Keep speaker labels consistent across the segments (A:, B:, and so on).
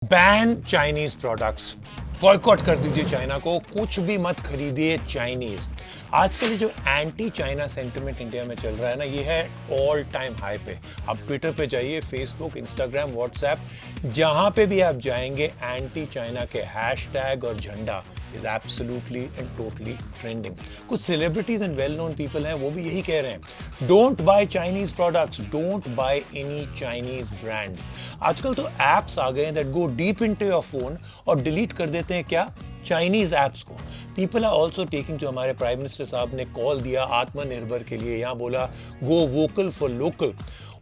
A: Ban Chinese products, boycott कर दीजिए China को, कुछ भी मत खरीदिए चाइनीज। आजकल ये जो एंटी चाइना सेंटिमेंट इंडिया में चल रहा है ना, ये है ऑल टाइम हाई पे। आप ट्विटर पे जाइए, फेसबुक, इंस्टाग्राम, व्हाट्सएप, जहां पे भी आप जाएंगे एंटी चाइना के हैशटैग और झंडा is absolutely and totally trending. कुछ celebrities and well known people हैं, वो भी यही कह रहे हैं, don't buy Chinese products, don't buy any Chinese brand. आजकल तो एप्स आ गए हैं that go deep into your phone और डिलीट कर देते हैं क्या, चाइनीज एप्स को। पीपल आर ऑल्सो टेकिंग, जो हमारे प्राइम मिनिस्टर साहब ने कॉल दिया आत्मनिर्भर के लिए, यहाँ बोला गो वोकल फॉर लोकल,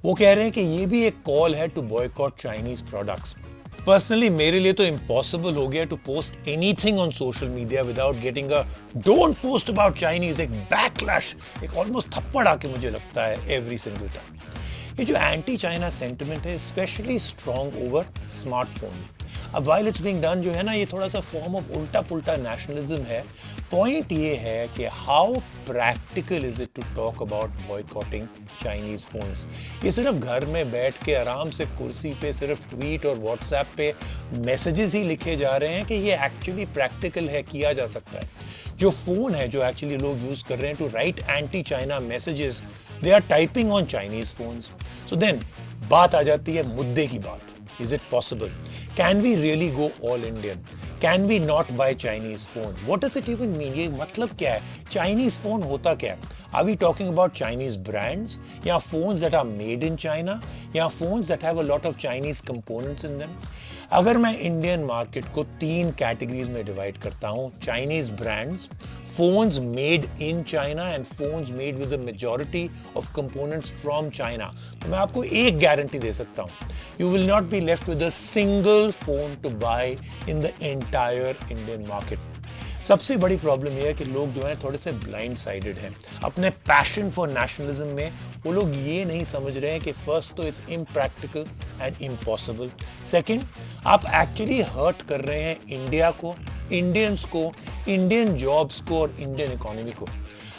A: वो कह रहे हैं कि ये भी एक कॉल है to boycott Chinese products. Personally मेरे लिए तो इम्पॉसिबल हो गया to post anything on social media without getting a don't post about Chinese, एक बैकलैश, एक ऑलमोस्ट थप्पड़ आके मुझे लगता है एवरी सिंगल टाइम। ये जो एंटी चाइना सेंटिमेंट है स्पेशली स्ट्रॉन्ग ओवर स्मार्टफोन। अब वाइल इट्स बीइंग डन जो है ना, ये थोड़ा सा फॉर्म ऑफ उल्टा पुल्टा नेशनलिज्म है। पॉइंट ये है कि how practical is it to talk about boycotting Chinese phones. ये सिर्फ घर में बैठ के आराम से कुर्सी पे सिर्फ ट्वीट और व्हाट्सएप पे मैसेजेस ही लिखे जा रहे हैं कि ये एक्चुअली प्रैक्टिकल है, किया जा सकता है। जो फोन है जो एक्चुअली लोग यूज कर रहे हैं to write anti China messages, they are typing on Chinese phones. So then बात आ जाती है मुद्दे की बात। Is it possible? Can we really go all Indian? Can we not buy Chinese phone? What does it even mean? ये मतलब क्या है? Chinese phone होता क्या है? Are we talking about Chinese brands? या phones that are made in China? या phones that have a lot of Chinese components in them? अगर मैं इंडियन मार्केट को 3 कैटेगरीज में डिवाइड करता हूं, Chinese brands, phones made in China and phones made with the majority of components from China, तो मैं आपको एक गारंटी दे सकता हूं, you will not be left with a single phone to buy in the entire Indian market. सबसे बड़ी problem यह है कि लोग जो हैं थोड़े से ब्लाइंड साइडेड हैं अपने पैशन फॉर नेशनलिज्म में। वो लोग ये नहीं समझ रहे हैं कि फर्स्ट तो it's impractical and impossible, second आप एक्चुअली हर्ट कर रहे हैं इंडिया को, इंडियंस को, इंडियन जॉब्स को और इंडियन इकोनॉमी को।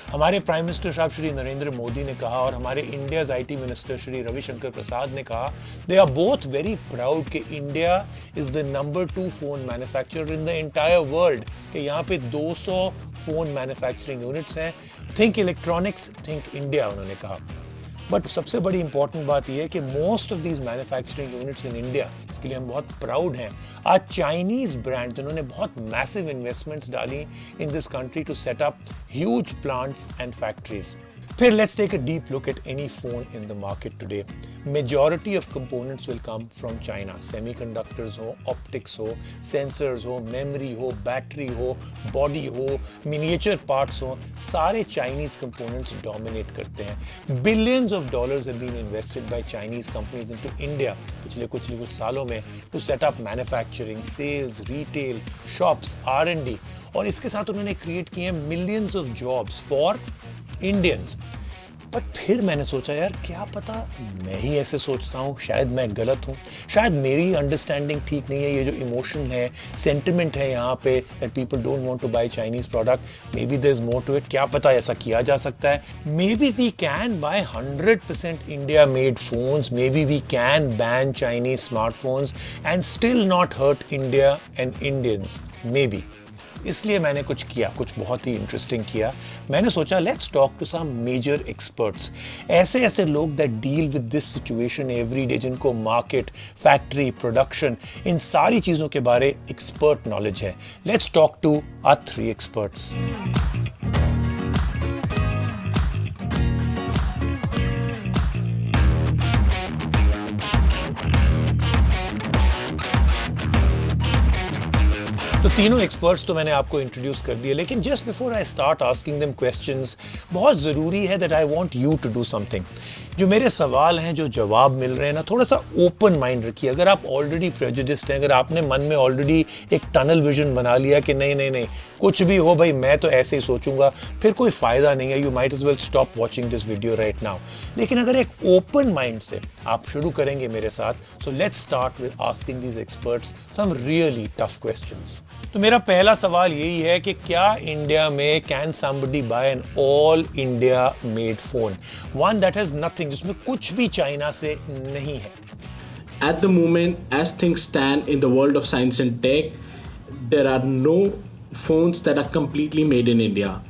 A: हमारे प्राइम मिनिस्टर साहब श्री नरेंद्र मोदी ने कहा और हमारे India's IT minister Shri Ravishankar Prasad ने कहा, they are both very proud कि India is the number 2 phone manufacturer in the entire world, कि यहाँ पे 200 फोन मैन्युफैक्चरिंग यूनिट्स हैं। थिंक इलेक्ट्रॉनिक्स, थिंक इंडिया, उन्होंने कहा। बट सबसे बड़ी इंपॉर्टेंट बात यह है कि most of these manufacturing units in India, इसके लिए हम बहुत प्राउड हैं, आज चाइनीज ब्रांड जिन्होंने बहुत मैसिव इन्वेस्टमेंट्स डाली in this country to set up huge plants and factories. फिर let's take a deep look at any phone in the market today. Majority of components will come from China. Semiconductors हो, optics हो, sensors हो, memory हो, battery हो, body हो, miniature parts हो, सारे Chinese components dominate करते हैं। Billions of dollars have been invested by Chinese companies into India पिछले कुछ सालों में to set up manufacturing, sales, retail, shops, R&D, और इसके साथ उन्होंने क्रिएट किए हैं millions of jobs for Indians. But फिर मैंने सोचा यार क्या पता मैं ही ऐसे सोचता हूँ, शायद मैं गलत हूँ, शायद मेरी अंडरस्टैंडिंग ठीक नहीं है। ये जो इमोशन है, सेंटिमेंट है यहाँ पे that people don't want to buy Chinese product, maybe there is more to it. क्या पता ऐसा किया जा सकता है। Maybe we can buy 100% India made phones, maybe we can ban Chinese smartphones and still not hurt India and Indians, maybe. इसलिए मैंने कुछ किया, कुछ बहुत ही इंटरेस्टिंग किया। मैंने सोचा let's talk to some major experts, ऐसे ऐसे लोग that deal with this situation every day, जिनको मार्केट, फैक्ट्री, प्रोडक्शन, इन सारी चीज़ों के बारे एक्सपर्ट नॉलेज है। Let's talk to our 3 experts. तो तीनों एक्सपर्ट्स तो मैंने आपको इंट्रोड्यूस कर दिए, लेकिन just before I start asking them questions, बहुत ज़रूरी है that I want you to do something. जो मेरे सवाल हैं, जो जवाब मिल रहे हैं ना, थोड़ा सा ओपन माइंड रखिए। अगर आप ऑलरेडी प्रेजुडिस्ड हैं, अगर आपने मन में ऑलरेडी एक टनल विजन बना लिया कि नहीं नहीं नहीं कुछ भी हो भाई मैं तो ऐसे ही सोचूंगा, फिर कोई फ़ायदा नहीं है। You might as well stop watching this video right now. लेकिन अगर एक ओपन माइंड से आप शुरू करेंगे मेरे साथ, so let's start with asking these experts some really tough questions. तो मेरा पहला सवाल यही है कि क्या इंडिया में can somebody buy an all India made phone, one that has nothing, जिसमें कुछ भी चाइना से नहीं है?
B: at the moment, as things stand in the world of science and tech, there are no phones that are completely made in India.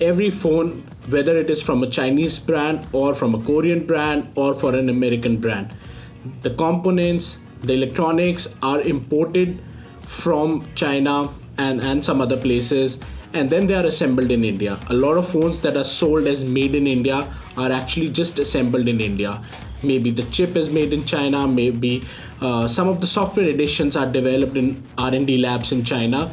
B: Every phone, whether it is from a Chinese brand or from a Korean brand or for an American brand, the components, the electronics are imported from China and some other places, and then they are assembled in India. A lot of phones that are sold as made in India are actually just assembled in India. Maybe the chip is made in China, maybe some of the software editions are developed in R&D labs in China,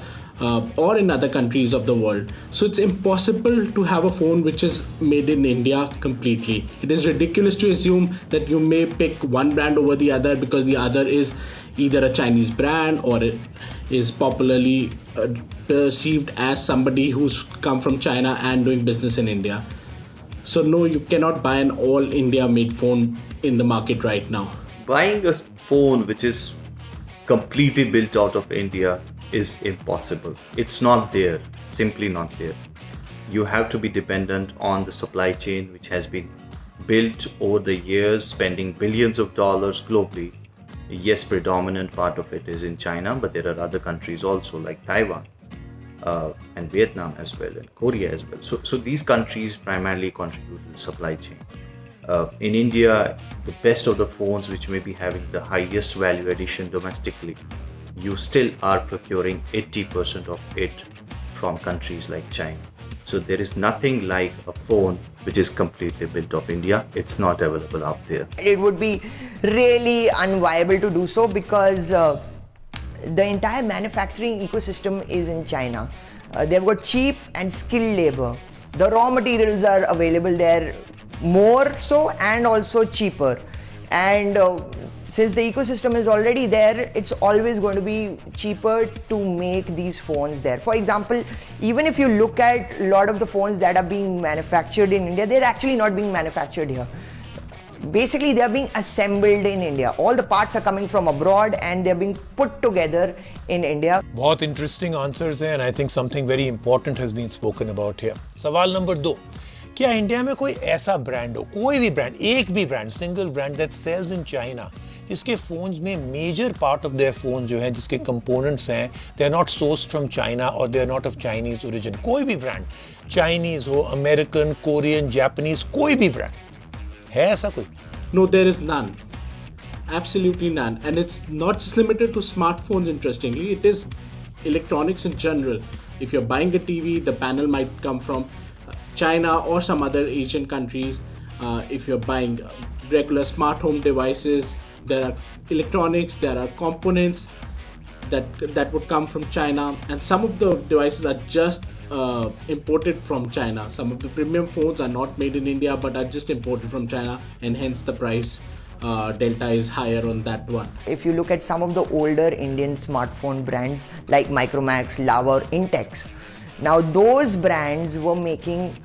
B: or in other countries of the world. So it's impossible to have a phone which is made in India completely. It is ridiculous to assume that you may pick one brand over the other because the other is either a Chinese brand or it is popularly perceived as somebody who's come from China and doing business in India. So no, you cannot buy an all India made phone in the market right now.
C: Buying a phone which is completely built out of India is impossible. It's not there, simply not there. You have to be dependent on the supply chain which has been built over the years, spending billions of dollars globally. Yes, predominant part of it is in China, but there are other countries also like Taiwan and Vietnam as well, and Korea as well. So these countries primarily contribute to the supply chain. In India, the best of the phones which may be having the highest value addition domestically, you still are procuring 80% of it from countries like China. So there is nothing like a phone which is completely built of India. It's not available out there.
D: It would be really unviable to do so because the entire manufacturing ecosystem is in China. They've got cheap and skilled labor. The raw materials are available there more so and also cheaper. And since the ecosystem is already there, it's always going to be cheaper to make these phones there. For example, even if you look at a lot of the phones that are being manufactured in India, they're actually not being manufactured here. Basically, they're being assembled in India. All the parts are coming from abroad and they're being put together in India.
A: बहुत interesting answers हैं, and I think something very important has been spoken about here. सवाल number 2, क्या India में कोई ऐसा brand हो, कोई भी ब्रांड, एक भी brand, single brand that sells in China, जिसके फोन्स में major part of their phone जो है, जिसके कंपोनेंट्स हैं, they are not sourced from China और they are not of Chinese origin? कोई भी ब्रांड, चाइनीज हो, अमेरिकन, कोरियन, जापानीज, कोई भी ब्रांड है ऐसा कोई?
B: No, there is none. Absolutely none. And it's not just limited to smartphones, interestingly. It is electronics in general. If you're buying a TV, the panel might come from China or some other Asian countries. If you're buying regular smart home devices, there are electronics, there are components that would come from China, and some of the devices are just imported from China. Some of the premium phones are not made in India but are just imported from China, and hence the price delta is higher on that one.
D: If you look at some of the older Indian smartphone brands like Micromax, Lava or Intex, now those brands were making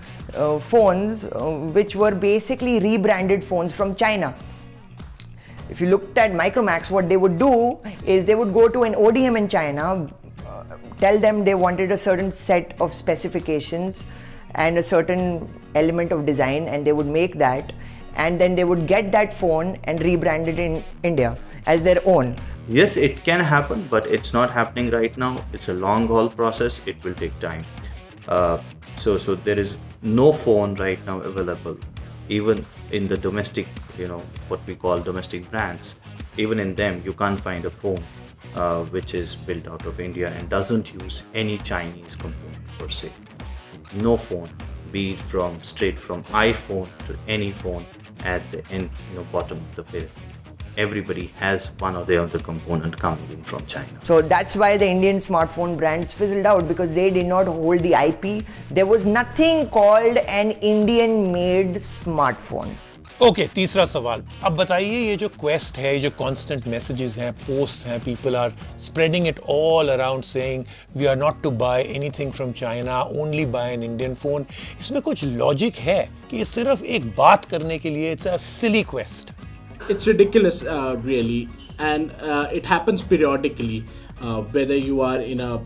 D: phones which were basically rebranded phones from China. If you looked at Micromax, what they would do is they would go to an ODM in China, tell them they wanted a certain set of specifications and a certain element of design, and they would make that, and then they would get that phone and rebrand it in India as their own.
C: Yes, it can happen, but it's not happening right now. It's a long haul process. It will take time. So there is no phone right now available, even in the domestic, what we call domestic brands. Even in them, you can't find a phone which is built out of India and doesn't use any Chinese component per se. No phone, be it straight from iPhone to any phone at the end, bottom of the pyramid. Everybody has one or the other component coming in from China.
D: So that's why the Indian smartphone brands fizzled out, because they did not hold the IP. There was nothing called an Indian made smartphone.
A: Okay, तीसरा सवाल. अब बताइए, ये जो quest है, ये जो constant messages हैं, पोस्ट्स हैं, people are spreading it all around saying we are not to buy anything from China, only buy an Indian phone. इसमें कुछ लॉजिक है कि ये सिर्फ एक बात करने के लिए? It's a silly quest.
B: It's ridiculous, really, and it happens periodically, whether you are in a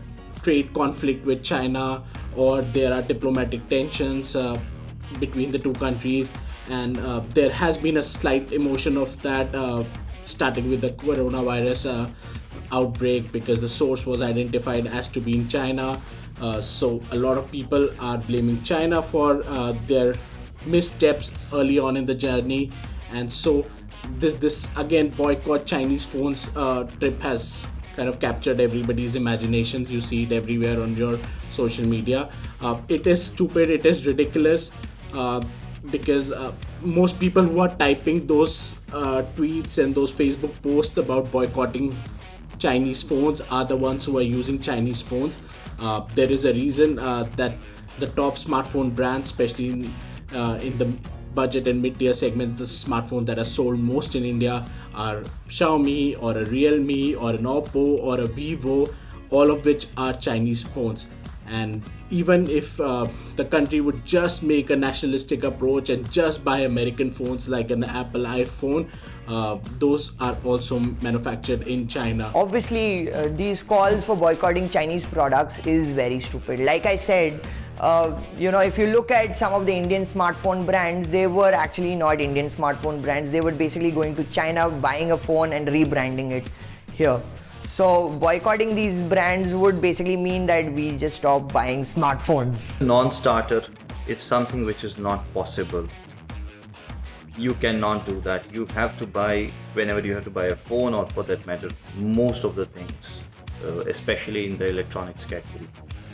B: trade conflict with China or there are diplomatic tensions between the two countries, and there has been a slight emotion of that starting with the coronavirus outbreak, because the source was identified as to be in China. So a lot of people are blaming China for their missteps early on in the journey, and so this again boycott Chinese phones trip has kind of captured everybody's imaginations. You see it everywhere on your social media. It is stupid, it is ridiculous, because most people who are typing those tweets and those Facebook posts about boycotting Chinese phones are the ones who are using Chinese phones. There is a reason that the top smartphone brands, especially in the budget and mid-tier segment, the smartphones that are sold most in India are Xiaomi or a Realme or an Oppo or a Vivo, all of which are Chinese phones. And even if the country would just make a nationalistic approach and just buy American phones like an Apple iPhone, those are also manufactured in China.
D: Obviously, these calls for boycotting Chinese products is very stupid. Like I said, if you look at some of the Indian smartphone brands, they were actually not Indian smartphone brands. They were basically going to China, buying a phone and rebranding it here. So boycotting these brands would basically mean that we just stop buying smartphones.
C: Non-starter, it's something which is not possible. You cannot do that. You have to buy, whenever you have to buy a phone, or for that matter, most of the things, especially in the electronics category.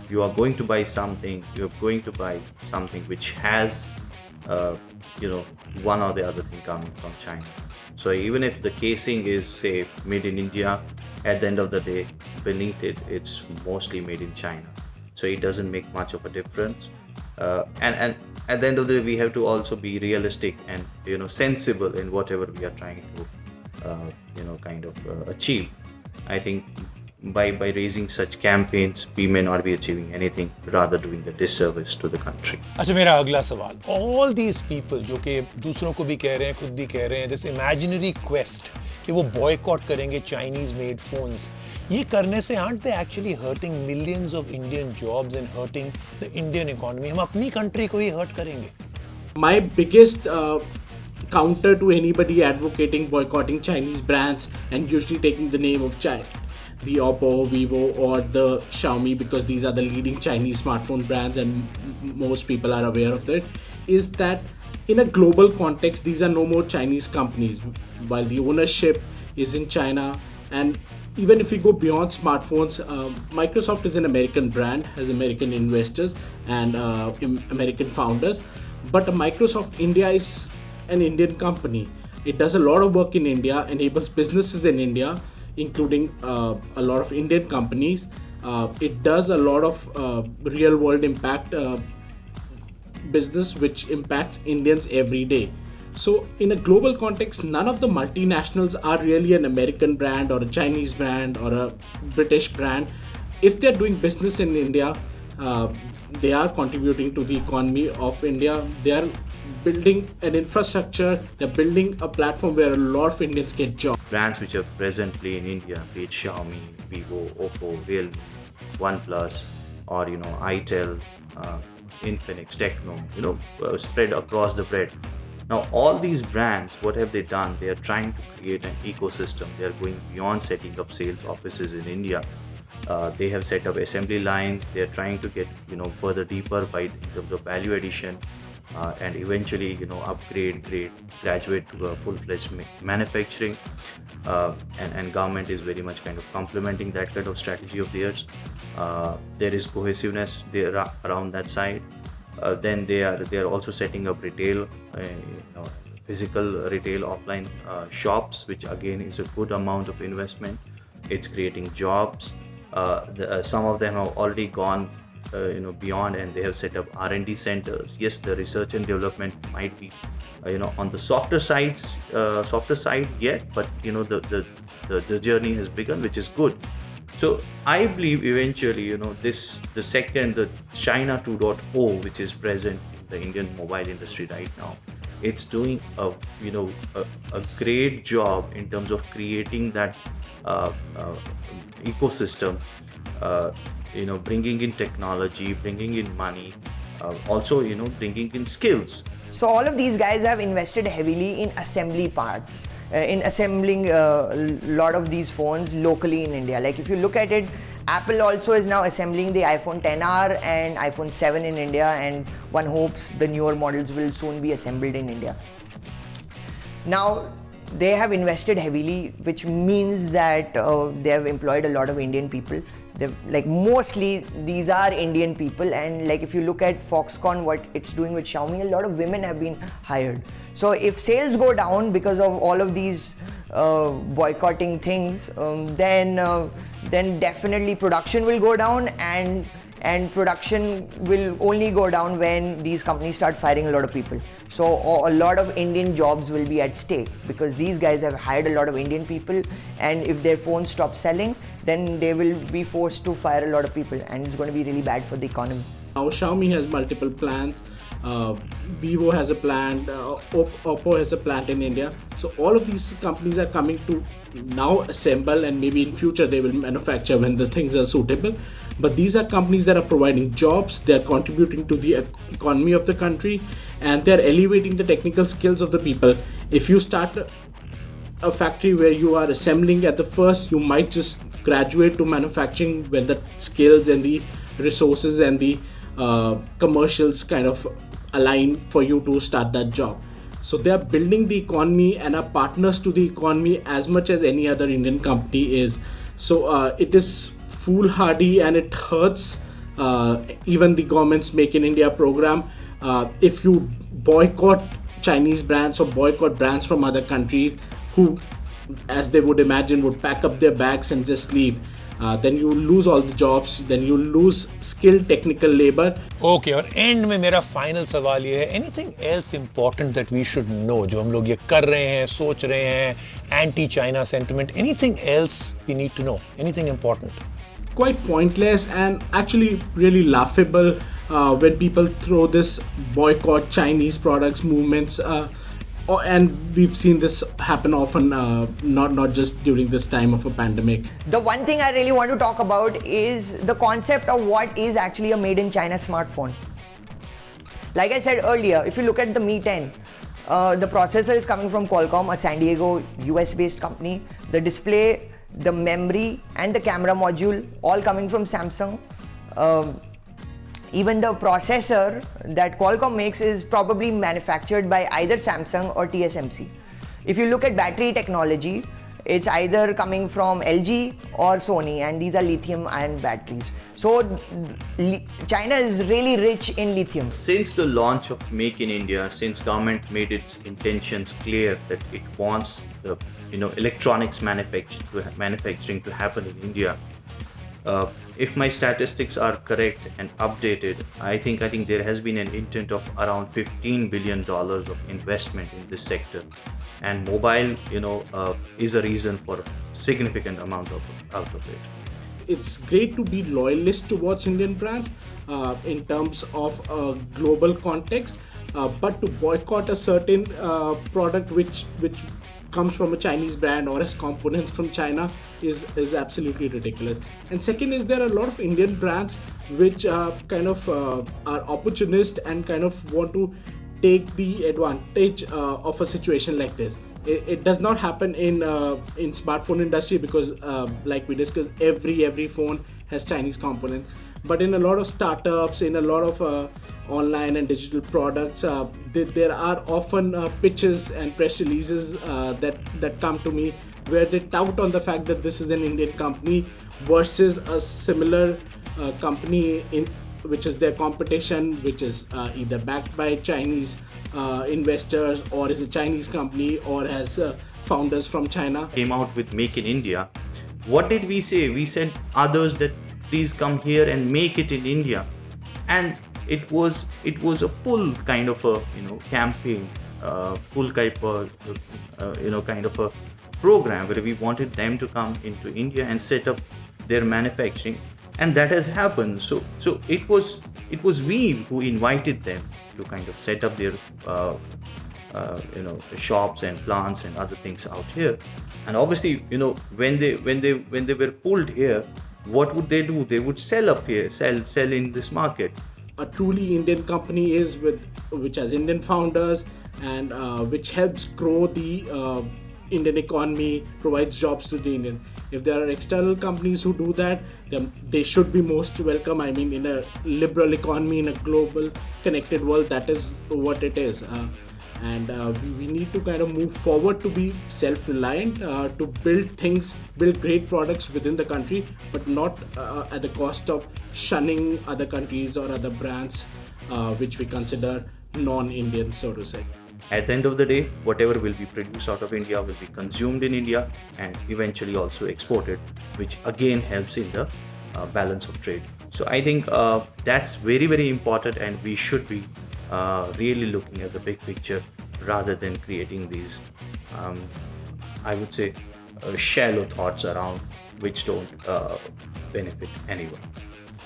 C: You are going to buy something, you're going to buy something which has, one or the other thing coming from China. So even if the casing is, say, made in India, at the end of the day, beneath it, it's mostly made in China. So it doesn't make much of a difference. And at the end of the day, we have to also be realistic and sensible in whatever we are trying to achieve. I think by raising such campaigns, we may not be achieving anything, rather doing a disservice to the country.
A: अच्छा, मेरा अगला सवाल, all these people जो कि दूसरों को भी कह रहे हैं, खुद भी कह रहे हैं, this imaginary quest कि वो boycott करेंगे Chinese made phones, ये करने से aren't they actually hurting millions of Indian jobs and hurting the Indian economy? हम अपनी country को ही hurt करेंगे.
B: My biggest counter to anybody advocating boycotting Chinese brands and usually taking the name of China, the Oppo, Vivo or the Xiaomi, because these are the leading Chinese smartphone brands and most people are aware of that, is that in a global context, these are no more Chinese companies. While the ownership is in China, and even if we go beyond smartphones, Microsoft is an American brand, has American investors and American founders, but Microsoft India is an Indian company. It does a lot of work in India, enables businesses in India, including a lot of Indian companies. It does a lot of real world impact business which impacts Indians every day. So in a global context, none of the multinationals are really an American brand or a Chinese brand or a British brand. If they're doing business in India, they are contributing to the economy of India. They are building an infrastructure, they're building a platform where a lot of Indians get jobs.
C: Brands which are presently in India, be it Xiaomi, Vivo, Oppo, Realme, OnePlus, or itel, Infinix, Techno, spread across the breadth. Now all these brands, what have they done? They are trying to create an ecosystem. They are going beyond setting up sales offices in India. They have set up assembly lines. They are trying to get further deeper in terms of value addition. And eventually, upgrade, graduate to a full-fledged manufacturing, and government is very much kind of complementing that kind of strategy of theirs. There is cohesiveness there around that side. Then they are also setting up retail, physical retail offline shops, which again is a good amount of investment. It's creating jobs. Some of them have already gone beyond, and they have set up R&D centers. Yes, the research and development might be on the softer side yet, but the journey has begun, which is good. So I believe eventually the China 2.0, which is present in the Indian mobile industry right now, it's doing a great job in terms of creating that ecosystem, bringing in technology, bringing in money, also bringing in skills.
D: So all of these guys have invested heavily in assembly parts. in assembling a lot of these phones locally in India. Like if you look at it, Apple also is now assembling the iPhone XR and iPhone 7 in India, and one hopes the newer models will soon be assembled in India. Now, they have invested heavily, which means that they have employed a lot of Indian people. Like mostly these are Indian people, and like if you look at Foxconn, what it's doing with Xiaomi, a lot of women have been hired. So if sales go down because of all of these boycotting things, then definitely production will go down, and production will only go down when these companies start firing a lot of people. So a lot of Indian jobs will be at stake because these guys have hired a lot of Indian people, and if their phones stop selling, then they will be forced to fire a lot of people, and it's going to be really bad for the economy.
B: Now Xiaomi has multiple plants, Vivo has a plant, Oppo has a plant in India. So all of these companies are coming to now assemble, and maybe in future they will manufacture when the things are suitable. But these are companies that are providing jobs, they are contributing to the economy of the country, and they are elevating the technical skills of the people. If you start a factory where you are assembling at the first, you might just graduate to manufacturing when the skills and the resources and the commercials kind of align for you to start that job. So they are building the economy and are partners to the economy as much as any other Indian company is. So it is foolhardy, and it hurts even the government's Make in India program. If you boycott Chinese brands or boycott brands from other countries who, as they would imagine, would pack up their bags and just leave, then you lose all the jobs, then you lose skilled technical labor.
A: Okay, और end में मेरा final सवाल ये है, anything else important that we should know, जो हम लोग ये कर रहे हैं, सोच रहे हैं, anti China sentiment, anything else we need to know, anything important?
B: Quite pointless and actually really laughable when people throw this boycott Chinese products movements, and we've seen this happen often, not just during this time of a pandemic.
D: The one thing I really want to talk about is the concept of what is actually a made in China smartphone. Like I said earlier, if you look at the Mi 10, the processor is coming from Qualcomm, a San Diego US based company. The display, the memory and the camera module all coming from Samsung. Even the processor that Qualcomm makes is probably manufactured by either Samsung or TSMC. If you look at battery technology, it's either coming from LG or Sony, and these are lithium ion batteries. So China is really rich in lithium.
C: Since the launch of Make in India, since government made its intentions clear that it wants the electronics manufacturing to happen in India, if my statistics are correct and updated, I think there has been an intent of around $15 billion of investment in this sector, and mobile is a reason for a significant amount out of it.
B: It's great to be loyalist towards Indian brands in terms of a global context, but to boycott a certain product which comes from a Chinese brand or has components from China is absolutely ridiculous. And second is, there are a lot of Indian brands which kind of are opportunist and kind of want to take the advantage of a situation like this. It does not happen in smartphone industry because like we discussed, every phone has Chinese components. But in a lot of startups, in a lot of online and digital products, there are often pitches and press releases that come to me where they tout on the fact that this is an Indian company versus a similar company which is their competition, which is either backed by Chinese investors or is a Chinese company or has founders from China.
C: Came out with Make in India. What did we say? We said others that please come here and make it in India, and it was a pull kind of a campaign, pull type kind of a program where we wanted them to come into India and set up their manufacturing, and that has happened. So it was we who invited them to kind of set up their shops and plants and other things out here. And obviously when they were pulled here, what would they do? They would sell up here, sell in this market.
B: A truly Indian company is which has Indian founders and which helps grow the Indian economy, provides jobs to the Indian. If there are external companies who do that, then they should be most welcome. I mean, in a liberal economy, in a global connected world, that is what it is. We need to kind of move forward to be self-reliant, to build great products within the country, but not at the cost of shunning other countries or other brands which we consider non-Indian, so to say.
C: At the end of the day, whatever will be produced out of India will be consumed in India and eventually also exported, which again helps in the balance of trade. So I think that's very, very important, and we should be really looking at the big picture rather than creating these, I would say, shallow thoughts around which don't benefit anyone.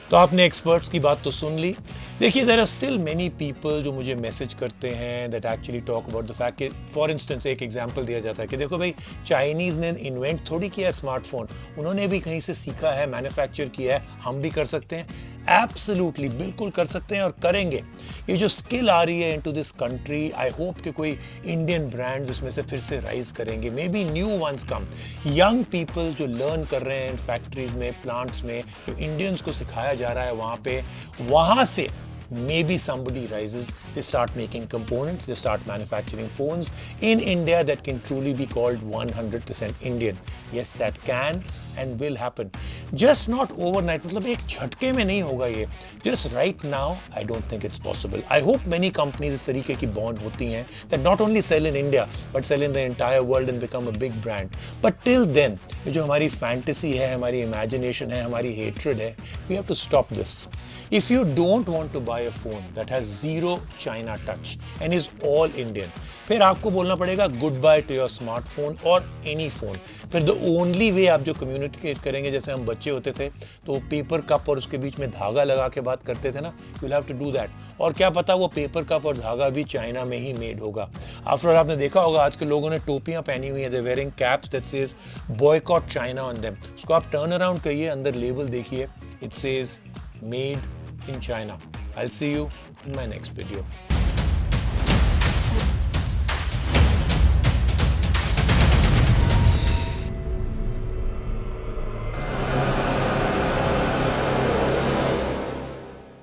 A: तो आपने experts की बात तो सुन ली. देखिए, there are still many people जो मुझे मैसेज करते हैं that actually talk about the fact कि फॉर इंस्टेंस एक एग्जांपल दिया जाता है कि देखो भाई, चाइनीज़ ने इन्वेंट थोड़ी किया है स्मार्टफोन, उन्होंने भी कहीं से सीखा है, मैन्युफैक्चर किया है, हम भी कर सकते हैं. एब्सोल्युटली, बिल्कुल कर सकते हैं और करेंगे. ये जो स्किल आ रही है into this country, I hope कि कोई इंडियन ब्रांड्स इसमें से फिर से राइज करेंगे. May be new ones come, young people जो लर्न कर रहे हैं इन फैक्ट्रीज में, प्लांट्स में, जो इंडियंस को सिखाया जा रहा है वहाँ पे, वहाँ से maybe somebody rises, they start making components, they start manufacturing phones in India that can truly be called 100% Indian. Yes, that can and will happen. Just not overnight. मतलब एक झटके में नहीं होगा ये. Just right now, I don't think it's possible. I hope many companies इस तरीके की born होती हैं that not only sell in India but sell in the entire world and become a big brand. But till then, ये जो हमारी fantasy है, हमारी imagination है, हमारी hatred है, we have to stop this. If you don't want to buy a phone that has zero China touch and is all Indian, फिर आपको बोलना पड़ेगा goodbye to your smartphone or any phone. फिर the only way आप जो communicate करेंगे, जैसे हम बच्चे होते थे तो पेपर कप और उसके बीच में धागा लगा के बात करते थे ना, you'll have to do that. और क्या पता वो पेपर कप और धागा भी चाइना में ही मेड होगा. आफ्टर ऑल आपने देखा होगा आज के लोगों ने टोपियां पहनी हुई हैं, they're wearing caps that says boycott China on them. उसको आप टर्न अराउंड करिए, अंदर लेबल देखिए, it says made in China. I'll see you in my next video.